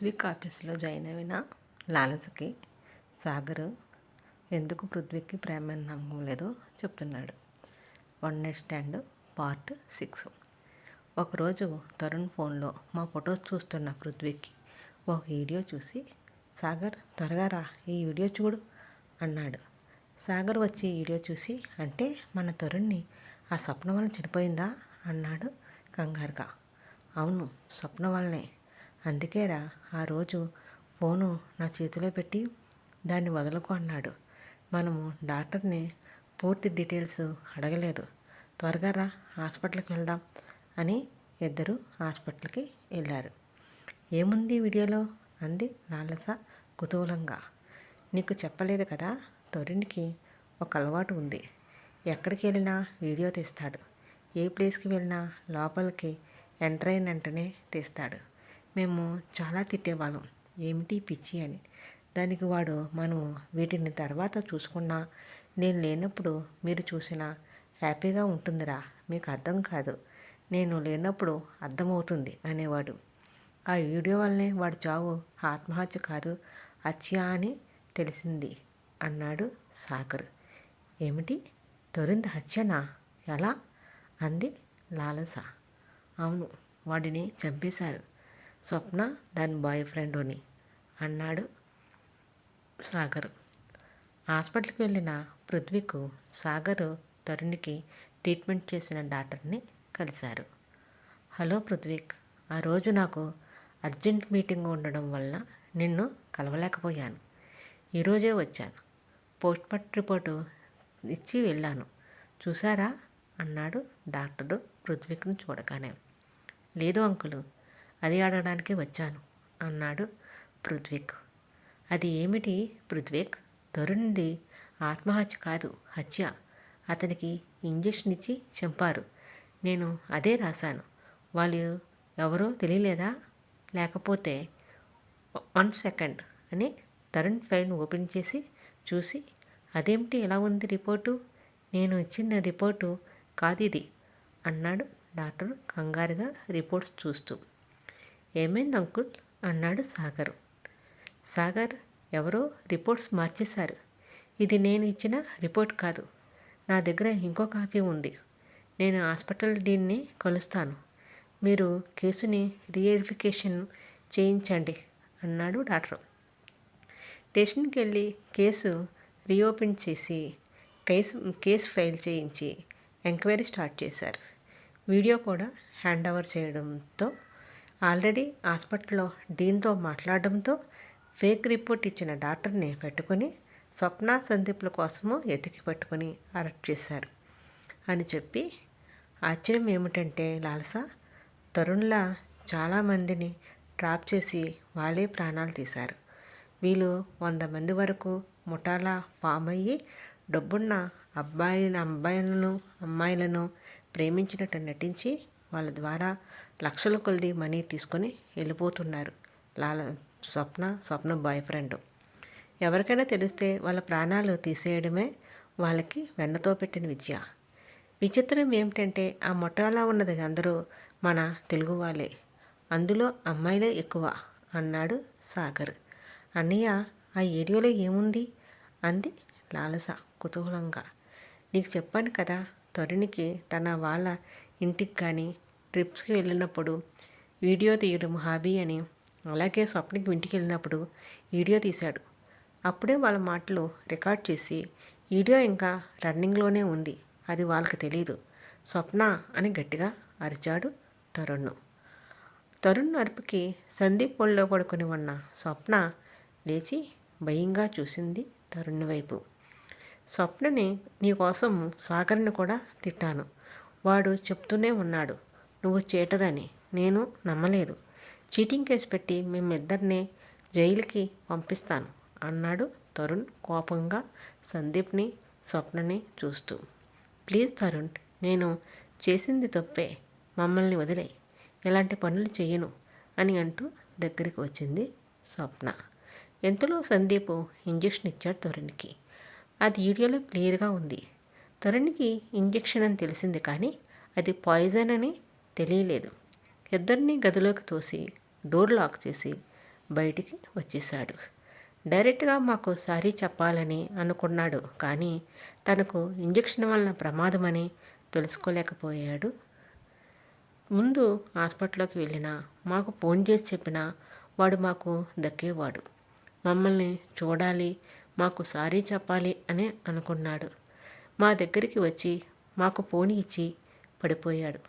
పృథ్వీక్ ఆఫీసులో జాయిన్ అయిన లాలసకి సాగర్ ఎందుకు పృథ్వీకి ప్రేమ నమ్మకం లేదో చెప్తున్నాడు. One night stand part 6. ఒకరోజు తరుణ్ ఫోన్లో మా ఫొటోస్ చూస్తున్న పృథ్వీకి ఒక వీడియో చూసి, సాగర్ త్వరగా రా, ఈ వీడియో చూడు అన్నాడు. సాగర్ వచ్చి వీడియో చూసి, అంటే మన తరుణ్ని ఆ స్వప్న వల్ల చనిపోయిందా అన్నాడు కంగారుగా. అవును, స్వప్న వల్లనే. అందుకేరా ఆ రోజు ఫోను నా చేతిలో పెట్టి దాన్ని వదలకు అన్నాడు. మనము డాక్టర్ని పూర్తి డీటెయిల్స్ అడగలేదు. త్వరగా రా, హాస్పిటల్కి వెళ్దాం అని ఇద్దరు హాస్పిటల్కి వెళ్ళారు. ఏముంది వీడియోలో అంది లాలస కుతూహలంగా. నీకు చెప్పలేదు కదా, తరుణ్కి ఒక అలవాటు ఉంది. ఎక్కడికి వెళ్ళినా వీడియో తీస్తాడు. ఏ ప్లేస్కి వెళ్ళినా లోపలికి ఎంటర్ అయిన వెంటనే తీస్తాడు. మేము చాలా తిట్టేవాళ్ళం, ఏమిటి పిచ్చి అని. దానికి వాడు, మనము వీటిని తర్వాత చూసుకున్నా, నేను లేనప్పుడు మీరు చూసినా హ్యాపీగా ఉంటుందిరా, మీకు అర్థం కాదు, నేను లేనప్పుడు అర్థమవుతుంది అనేవాడు. ఆ వీడియో వల్లనే వాడి చావు ఆత్మహత్య కాదు, హత్య అని తెలిసింది అన్నాడు సాగర్. ఏమిటి, తరుణ్ హత్యనా? ఎలా అంది లాలస. అవును, వాడిని చంపేశారు. స్వప్న దాని బాయ్ ఫ్రెండ్ని అన్నాడు సాగర్. హాస్పిటల్కి వెళ్ళిన పృథ్వీకు సాగర్ తరుణ్కి ట్రీట్మెంట్ చేసిన డాక్టర్ని కలిశారు. హలో పృథ్వీక్, ఆ రోజు నాకు అర్జెంట్ మీటింగ్ ఉండడం వల్ల నిన్ను కలవలేకపోయాను. ఈరోజే వచ్చాను. పోస్ట్మార్టం రిపోర్టు ఇచ్చి వెళ్ళాను. చూసారా అన్నాడు డాక్టరు పృథ్వీక్ను చూడగానే. లేదు అంకులు, అది అడగడానికి వచ్చాను అన్నాడు పృథ్వీక్. అది ఏమిటి పృథ్వీక్? తరుణ్ది ఆత్మహత్య కాదు, హత్య. అతనికి ఇంజెక్షన్ ఇచ్చి చంపారు. నేను అదే రాశాను. వాళ్ళు ఎవరో తెలియలేదా? లేకపోతే 1 సెకండ్ అని తరుణ్ ఫైల్ ఓపెన్ చేసి చూసి, అదేమిటి ఎలా ఉంది రిపోర్టు? నేను ఇచ్చిన రిపోర్టు కాదిది అన్నాడు డాక్టర్ కంగారుగా రిపోర్ట్స్ చూస్తూ. ఏమైంది అంకుల్ అన్నాడు సాగర్. సాగర్, ఎవరో రిపోర్ట్స్ మార్చేశారు. ఇది నేను ఇచ్చిన రిపోర్ట్ కాదు. నా దగ్గర ఇంకో కాపీ ఉంది. నేను హాస్పిటల్ డీన్ని కలుస్తాను. మీరు కేసుని రీవెరిఫికేషన్ చేయించండి అన్నాడు డాక్టర్. స్టేషన్కి వెళ్ళి కేసు రీఓపెన్ చేసి కేసు ఫైల్ చేయించి ఎంక్వైరీ స్టార్ట్ చేశారు. వీడియో కూడా హ్యాండ్ ఓవర్ చేయడంతో, ఆల్రెడీ హాస్పిటల్లో డీన్తో మాట్లాడడంతో ఫేక్ రిపోర్ట్ ఇచ్చిన డాక్టర్ని పెట్టుకుని స్వప్న సందీప్ల కోసము ఎతికి పట్టుకుని అరెస్ట్ చేశారు అని చెప్పి, ఆశ్చర్యం ఏమిటంటే లాలస, తరుణ్లా చాలామందిని ట్రాప్ చేసి వాళ్ళే ప్రాణాలు తీశారు. వీళ్ళు 100 మంది వరకు ముఠాలా ఫామ్ అయ్యి డబ్బున్న అమ్మాయిలను ప్రేమించినట్టు నటించి వాళ్ళ ద్వారా లక్షల కొలది మనీ తీసుకొని వెళ్ళిపోతున్నారు. స్వప్న బాయ్ ఫ్రెండ్. ఎవరికైనా తెలిస్తే వాళ్ళ ప్రాణాలు తీసేయడమే వాళ్ళకి వెన్నతో పెట్టిన విద్య. విచిత్రం ఏమిటంటే ఆ ముఠాలా ఉన్నది అందరూ మన తెలుగు వాళ్ళే, అందులో అమ్మాయిలే ఎక్కువ అన్నాడు సాగర్. అన్నయ్య, ఆ వీడియోలో ఏముంది అంది లాలస కుతూహలంగా. నీకు చెప్పాను కదా, తరుణ్కి తన వాళ్ళ ఇంటికి కానీ ట్రిప్స్కి వెళ్ళినప్పుడు వీడియో తీయడం హాబీ అని. అలాగే స్వప్నకి ఇంటికి వెళ్ళినప్పుడు వీడియో తీశాడు. అప్పుడే వాళ్ళ మాటలు రికార్డ్ చేసి వీడియో ఇంకా రన్నింగ్లోనే ఉంది. అది వాళ్ళకి తెలీదు. స్వప్న అని గట్టిగా అరిచాడు తరుణ్. తరుణ్ అరుపుకి సందీప్ ఒళ్ళో పడుకుని ఉన్న స్వప్న లేచి భయంగా చూసింది తరుణ్ వైపు. స్వప్నని నీకోసం సాగర్ని కూడా తిట్టాను. వాడు చెప్తూనే ఉన్నాడు నువ్వు చీటర్ అని. నేను నమ్మలేదు. చీటింగ్ కేసు పెట్టి మేమిద్దరిని జైలుకి పంపిస్తాను అన్నాడు తరుణ్ కోపంగా సందీప్ని స్వప్నని చూస్తూ. ప్లీజ్ తరుణ్, నేను చేసింది తప్పే, మమ్మల్ని వదిలే, ఇలాంటి పనులు చెయ్యను అని అంటూ దగ్గరికి వచ్చింది స్వప్న. ఎంతలో సందీప్ ఇంజెక్షన్ ఇచ్చాడు తరుణ్కి. అది వీడియోలో క్లియర్గా ఉంది. తరుణ్కి ఇంజెక్షన్ అని తెలిసింది కానీ అది పాయిజన్ అని తెలియలేదు. ఇద్దరిని గదిలోకి తోసి డోర్ లాక్ చేసి బయటికి వచ్చేశాడు. డైరెక్ట్గా మాకు సారీ చెప్పాలని అనుకున్నాడు, కానీ తనకు ఇంజెక్షన్ వలన ప్రమాదమని తెలుసుకోలేకపోయాడు. ముందు హాస్పిటల్లోకి వెళ్ళినా, మాకు ఫోన్ చేసి చెప్పినా వాడు మాకు దక్కేవాడు. మమ్మల్ని చూడాలి, మాకు సారీ చెప్పాలి అని అనుకున్నాడు. మా దగ్గరికి వచ్చి మాకు ఫోన్ ఇచ్చి పడిపోయాడు.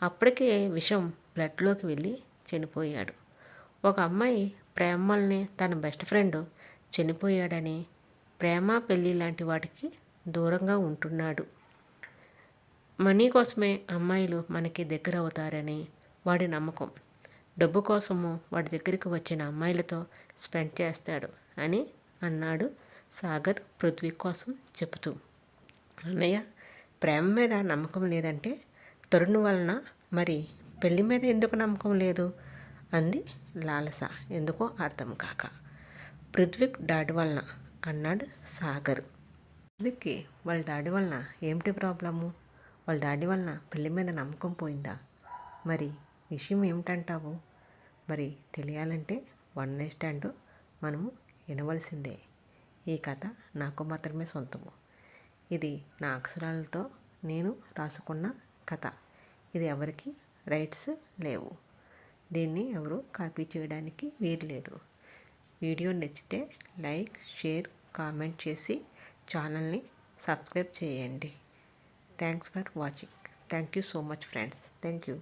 అప్పటికే విషం బ్లడ్లోకి వెళ్ళి చనిపోయాడు. ఒక అమ్మాయి ప్రేమల్ని తన బెస్ట్ ఫ్రెండ్ చనిపోయాడని ప్రేమ పెళ్ళి లాంటి వాటికి దూరంగా ఉంటున్నాడు. మనీ కోసమే అమ్మాయిలు మనకి దగ్గర అవుతారని వాడి నమ్మకం. డబ్బు కోసము వాడి దగ్గరికి వచ్చిన అమ్మాయిలతో స్పెండ్ చేస్తాడు అని అన్నాడు సాగర్ పృథ్వీ కోసం చెబుతూ. అన్నయ్య, ప్రేమ మీద నమ్మకం లేదంటే తరుణ్ వలన మరి పెళ్లి మీద ఎందుకు నమ్మకం లేదు అంది లాలస ఎందుకో అర్థం కాక. పృథ్వీక్ డాడీ వలన అన్నాడు సాగర్. పృథ్వీకి వాళ్ళ డాడీ వలన ఏమిటి ప్రాబ్లము? వాళ్ళ డాడీ వలన పెళ్లి మీద నమ్మకం పోయిందా? మరి విషయం ఏమిటంటావు? మరి తెలియాలంటే వన్ నైట్ స్టాండ్ మనము వినవలసిందే. ఈ కథ నాకు మాత్రమే సొంతము. ఇది నా అక్షరాలతో నేను రాసుకున్న కథ. ఇది ఎవరికి రైట్స్ లేవు. దీన్ని ఎవరు కాపీ చేయడానికి వీల్లేదు. వీడియో నచ్చితే లైక్, షేర్, కామెంట్ చేసి ఛానల్ని సబ్స్క్రైబ్ చేయండి. Thanks for watching. Thank you so much friends. Thank you.